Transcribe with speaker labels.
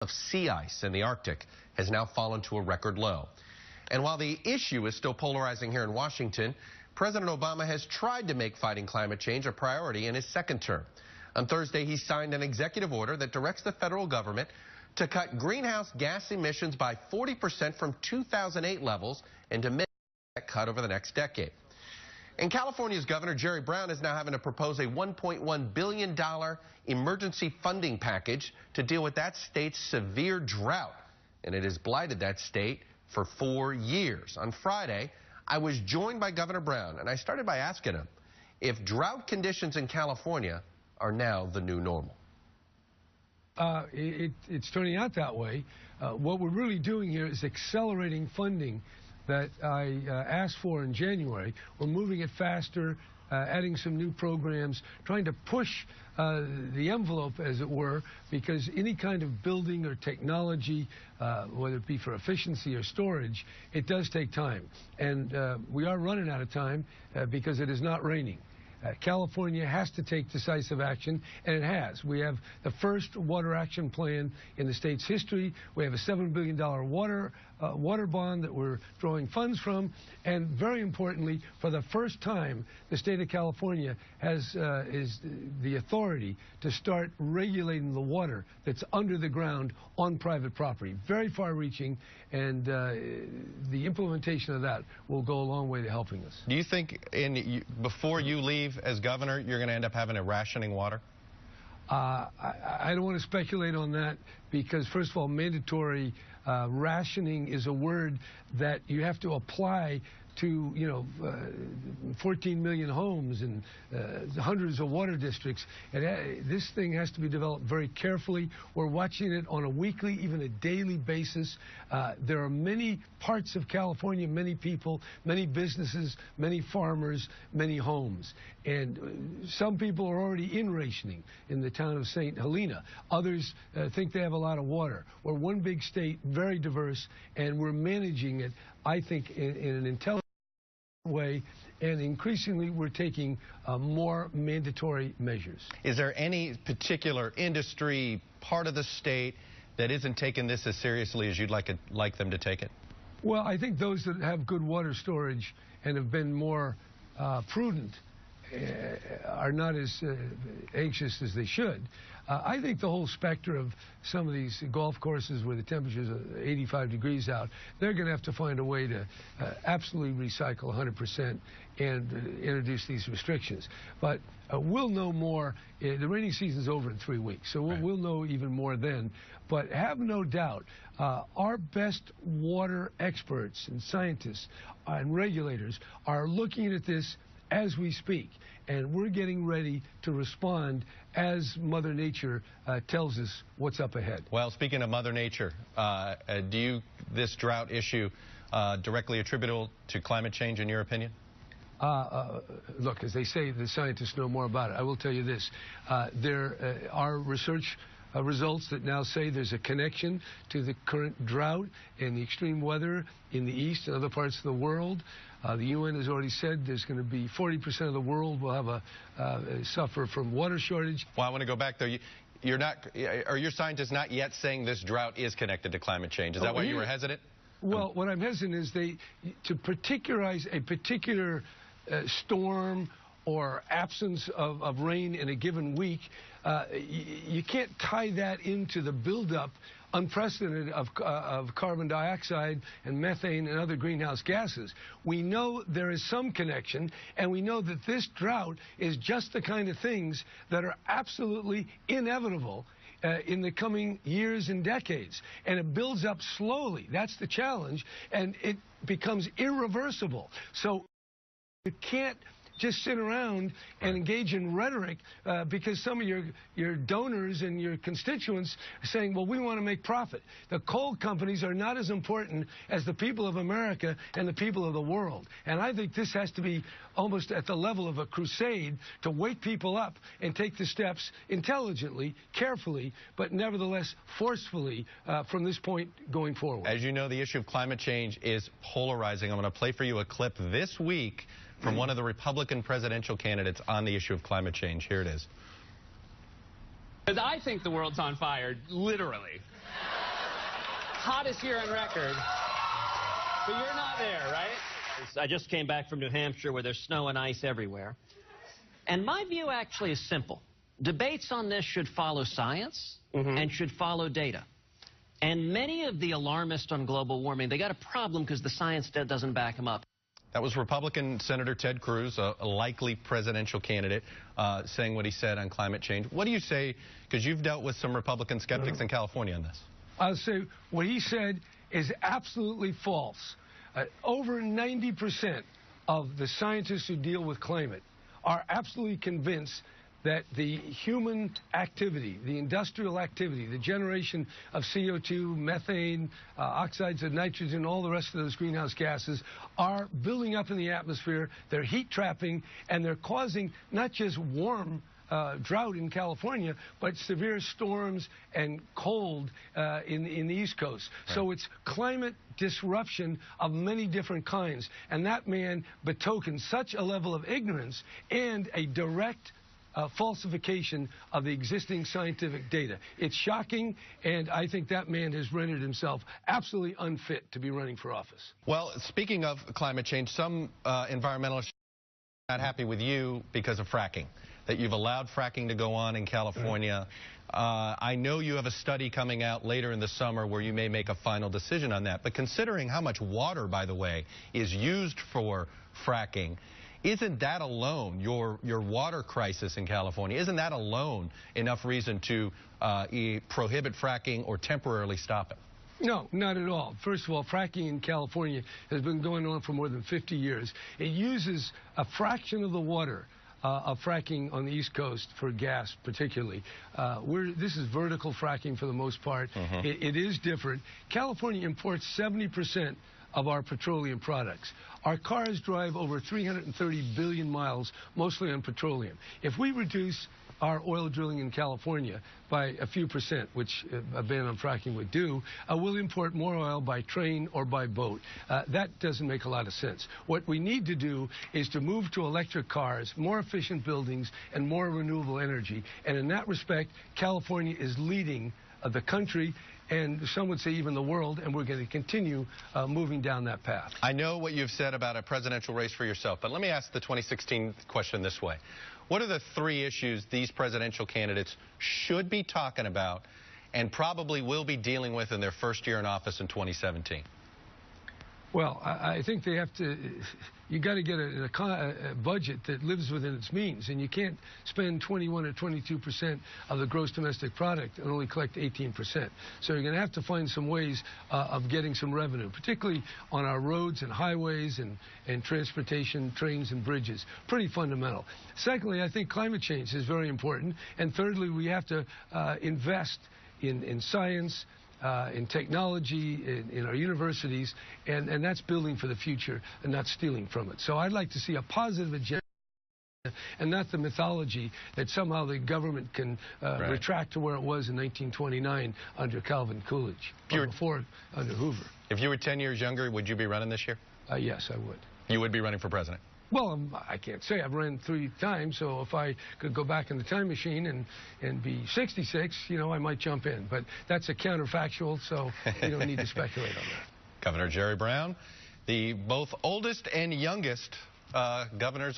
Speaker 1: of sea ice in the Arctic has now fallen to a record low. And while the issue is still polarizing here in Washington, President Obama has tried to make fighting climate change a priority in his second term. On Thursday, he signed an executive order that directs the federal government to cut greenhouse gas emissions by 40% from 2008 levels and to make that cut over the next decade. And California's Governor Jerry Brown is now having to propose a $1.1 billion emergency funding package to deal with that state's severe drought. And it has blighted that state for 4 years. On Friday, I was joined by Governor Brown, and I started by asking him if drought conditions in California are now the new normal.
Speaker 2: It's turning out that way. What we're really doing here is accelerating funding that I asked for in January. We're moving it faster, adding some new programs, trying to push the envelope, as it were, because any kind of building or technology, whether it be for efficiency or storage, it does take time. And we are running out of time because it is not raining. California has to take decisive action, and it has. We have the first water action plan in the state's history. We have a $7 billion water bond that we're drawing funds from. And very importantly, for the first time, the state of California has the authority to start regulating the water that's under the ground on private property. Very far-reaching, and the implementation of that will go a long way to helping us.
Speaker 1: Do you think before you leave as governor, you're going to end up having a rationing water?
Speaker 2: I don't want to speculate on that because, first of all, mandatory rationing is a word that you have to apply to, 14 million homes and hundreds of water districts. And this thing has to be developed very carefully. We're watching it on a weekly, even a daily basis. There are many parts of California, many people, many businesses, many farmers, many homes. And some people are already in rationing in the town of St. Helena. Others think they have a lot of water. We're one big state, very diverse, and we're managing it, I think, in an intelligent way, and increasingly we're taking more mandatory measures.
Speaker 1: Is there any particular industry, part of the state, that isn't taking this as seriously as you'd like them to take it?
Speaker 2: Well, I think those that have good water storage and have been more prudent are not as anxious as they should. I think the whole spectrum of some of these golf courses where the temperatures are 85 degrees out, they're going to have to find a way to absolutely recycle 100% and introduce these restrictions. But we'll know more. The rainy season's over in 3 weeks, so we'll know even more then. But have no doubt, our best water experts and scientists and regulators are looking at this as we speak, and we're getting ready to respond as Mother Nature tells us what's up ahead.
Speaker 1: Well, speaking of Mother Nature, this drought issue directly attributable to climate change, in your opinion?
Speaker 2: Look, as they say, the scientists know more about it. I will tell you this. There are research results that now say there's a connection to the current drought and the extreme weather in the east and other parts of the world. The UN has already said there's going to be 40% of the world will have suffer from water shortage.
Speaker 1: Well, I want to go back there. Are your scientists not yet saying this drought is connected to climate change? Is that why you were hesitant?
Speaker 2: Well, what I'm hesitant is to particularize a particular storm or absence of rain in a given week. You can't tie that into the buildup, unprecedented, of carbon dioxide and methane and other greenhouse gases. We know there is some connection, and we know that this drought is just the kind of things that are absolutely inevitable in the coming years and decades. And it builds up slowly. That's the challenge, and it becomes irreversible. So you can't just sit around and engage in rhetoric because some of your donors and your constituents are saying, well, we want to make profit. The coal companies are not as important as the people of America and the people of the world. And I think this has to be almost at the level of a crusade to wake people up and take the steps intelligently, carefully, but nevertheless forcefully from this point going forward.
Speaker 1: As you know, the issue of climate change is polarizing. I'm going to play for you a clip this week from one of the Republican presidential candidates on the issue of climate change. Here it is.
Speaker 3: Because I think the world's on fire, literally. hottest year on record. But you're not there, right? I just came back from New Hampshire where there's snow and ice everywhere. And my view actually is simple. Debates on this should follow science and should follow data. And many of the alarmists on global warming, they got a problem because the science doesn't back them up.
Speaker 1: That was Republican Senator Ted Cruz, a likely presidential candidate, saying what he said on climate change. What do you say, because you've dealt with some Republican skeptics in California on this?
Speaker 2: I'll say what he said is absolutely false. Over 90% of the scientists who deal with climate are absolutely convinced that the human activity, the industrial activity, the generation of CO2, methane, oxides of nitrogen, all the rest of those greenhouse gases are building up in the atmosphere. They're heat trapping, and they're causing not just warm drought in California, but severe storms and cold in the East Coast. Right. So it's climate disruption of many different kinds. And that man betokens such a level of ignorance and a direct falsification of the existing scientific data. It's shocking, and I think that man has rendered himself absolutely unfit to be running for office.
Speaker 1: Well, speaking of climate change, some environmentalists are not happy with you because of fracking, that you've allowed fracking to go on in California. I know you have a study coming out later in the summer where you may make a final decision on that. But considering how much water, by the way, is used for fracking, isn't that alone, your water crisis in California, isn't that alone enough reason to prohibit fracking or temporarily stop it?
Speaker 2: No, not at all. First of all, fracking in California has been going on for more than 50 years. It uses a fraction of the water of fracking on the East Coast for gas, particularly. This is vertical fracking for the most part. It is different. California imports 70% of our petroleum products. Our cars drive over 330 billion miles, mostly on petroleum. If we reduce our oil drilling in California by a few percent, which a ban on fracking would do, we'll import more oil by train or by boat. That doesn't make a lot of sense. What we need to do is to move to electric cars, more efficient buildings, and more renewable energy. And in that respect, California is leading the country, and some would say even the world, and we're going to continue moving down that path.
Speaker 1: I know what you've said about a presidential race for yourself, but let me ask the 2016 question this way. What are the 3 issues these presidential candidates should be talking about and probably will be dealing with in their first year in office in 2017?
Speaker 2: Well, I think they have to, you got to get a budget that lives within its means, and you can't spend 21 or 22% of the gross domestic product and only collect 18%. So you're going to have to find some ways of getting some revenue, particularly on our roads and highways and transportation, trains and bridges. Pretty fundamental. Secondly, I think climate change is very important. And thirdly, we have to invest in science, in technology, in our universities, and that's building for the future and not stealing from it. So I'd like to see a positive agenda and not the mythology that somehow the government can retract to where it was in 1929 under Calvin Coolidge, or before under Hoover.
Speaker 1: If you were 10 years younger, would you be running this year?
Speaker 2: Yes, I would.
Speaker 1: You would be running for president?
Speaker 2: Well, I can't say. I've ran 3 times, so if I could go back in the time machine and be 66, you know, I might jump in. But that's a counterfactual, so you don't need to speculate on that.
Speaker 1: Governor Jerry Brown, the both oldest and youngest governors of